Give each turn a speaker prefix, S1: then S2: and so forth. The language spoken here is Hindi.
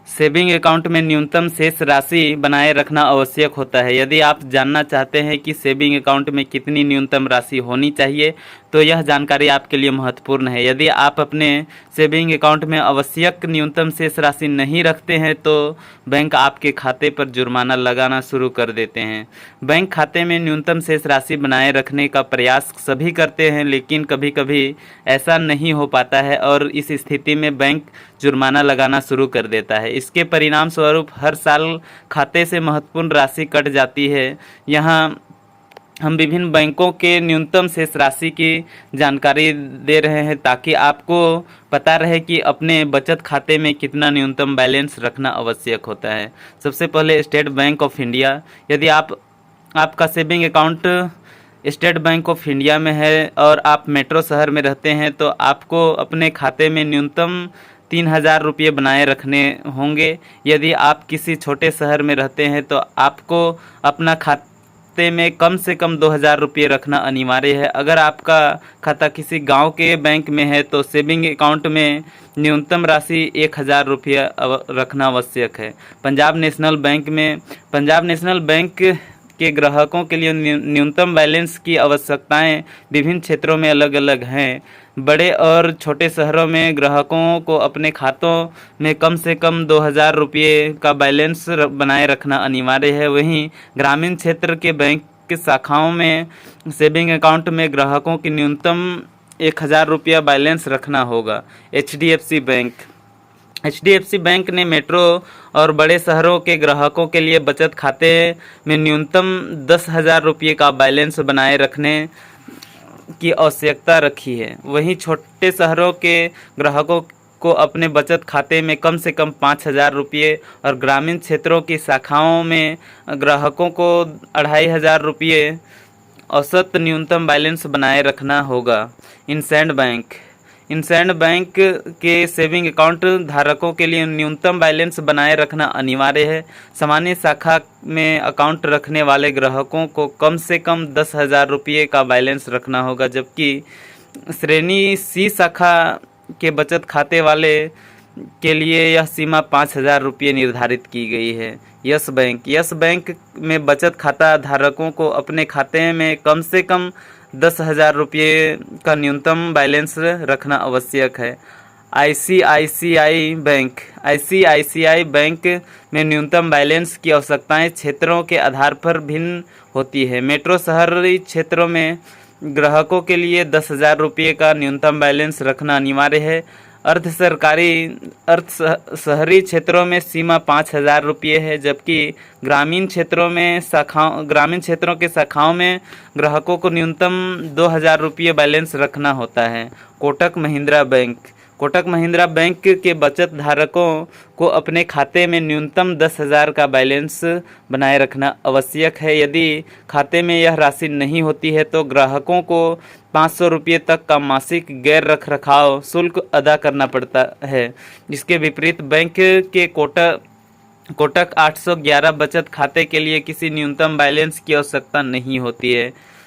S1: सेविंग अकाउंट में न्यूनतम शेष राशि बनाए रखना आवश्यक होता है। यदि आप जानना चाहते हैं कि सेविंग अकाउंट में कितनी न्यूनतम राशि होनी चाहिए, तो यह जानकारी आपके लिए महत्वपूर्ण है। यदि आप अपने सेविंग अकाउंट में आवश्यक न्यूनतम शेष राशि नहीं रखते हैं, तो बैंक आपके खाते पर जुर्माना लगाना शुरू कर देते हैं। बैंक खाते में न्यूनतम शेष राशि बनाए रखने का प्रयास सभी करते हैं, लेकिन कभी कभी ऐसा नहीं हो पाता है और इस स्थिति में बैंक जुर्माना लगाना शुरू कर देता है। इसके परिणाम स्वरूप हर साल खाते से महत्वपूर्ण राशि कट जाती है। यहाँ हम विभिन्न बैंकों के न्यूनतम शेष राशि की जानकारी दे रहे हैं, ताकि आपको पता रहे कि अपने बचत खाते में कितना न्यूनतम बैलेंस रखना आवश्यक होता है। सबसे पहले स्टेट बैंक ऑफ इंडिया। यदि आपका saving account state bank of India में है और आप मेट्रो शहर में रहते हैं, तो आपको अपने खाते में न्यूनतम 3,000 रुपये बनाए रखने होंगे। यदि आप किसी छोटे शहर में रहते हैं, तो आपको अपना खाते में कम से कम 2,000 रुपये रखना अनिवार्य है। अगर आपका खाता किसी गांव के बैंक में है, तो सेविंग अकाउंट में न्यूनतम राशि 1,000 रुपये रखना आवश्यक है। पंजाब नेशनल बैंक के ग्राहकों के लिए न्यूनतम बैलेंस की आवश्यकताएं विभिन्न क्षेत्रों में अलग अलग हैं। बड़े और छोटे शहरों में ग्राहकों को अपने खातों में कम से कम 2,000 रुपये का बैलेंस बनाए रखना अनिवार्य है। वहीं ग्रामीण क्षेत्र के बैंक की शाखाओं में सेविंग अकाउंट में ग्राहकों की न्यूनतम 1,000 रुपया बैलेंस रखना होगा। एचडीएफसी बैंक ने मेट्रो और बड़े शहरों के ग्राहकों के लिए बचत खाते में न्यूनतम 10,000 रुपये का बैलेंस बनाए रखने की आवश्यकता रखी है। वहीं छोटे शहरों के ग्राहकों को अपने बचत खाते में कम से कम 5,000 रुपये और ग्रामीण क्षेत्रों की शाखाओं में ग्राहकों को 2,500 रुपये औसत न्यूनतम बैलेंस बनाए रखना होगा। इंसैंड बैंक के सेविंग अकाउंट धारकों के लिए न्यूनतम बैलेंस बनाए रखना अनिवार्य है। सामान्य शाखा में अकाउंट रखने वाले ग्राहकों को कम से कम 10,000 रुपये का बैलेंस रखना होगा, जबकि श्रेणी सी शाखा के बचत खाते वाले के लिए यह सीमा 5,000 रुपये निर्धारित की गई है। यस बैंक में बचत खाता धारकों को अपने खाते में कम से कम 10,000 रुपये का न्यूनतम बैलेंस रखना आवश्यक है। आईसीआईसीआई बैंक में न्यूनतम बैलेंस की आवश्यकताएं क्षेत्रों के आधार पर भिन्न होती है। मेट्रो शहरी क्षेत्रों में ग्राहकों के लिए 10,000 रुपये का न्यूनतम बैलेंस रखना अनिवार्य है। अर्ध शहरी क्षेत्रों में सीमा 5,000 रुपये है, जबकि ग्रामीण क्षेत्रों के शाखाओं में ग्राहकों को न्यूनतम 2,000 रुपये बैलेंस रखना होता है। कोटक महिंद्रा बैंक के बचत धारकों को अपने खाते में न्यूनतम 10,000 का बैलेंस बनाए रखना आवश्यक है। यदि खाते में यह राशि नहीं होती है, तो ग्राहकों को 500 रुपये तक का मासिक गैर रखरखाव शुल्क अदा करना पड़ता है। इसके विपरीत बैंक के कोटक 811 बचत खाते के लिए किसी न्यूनतम बैलेंस की आवश्यकता नहीं होती है।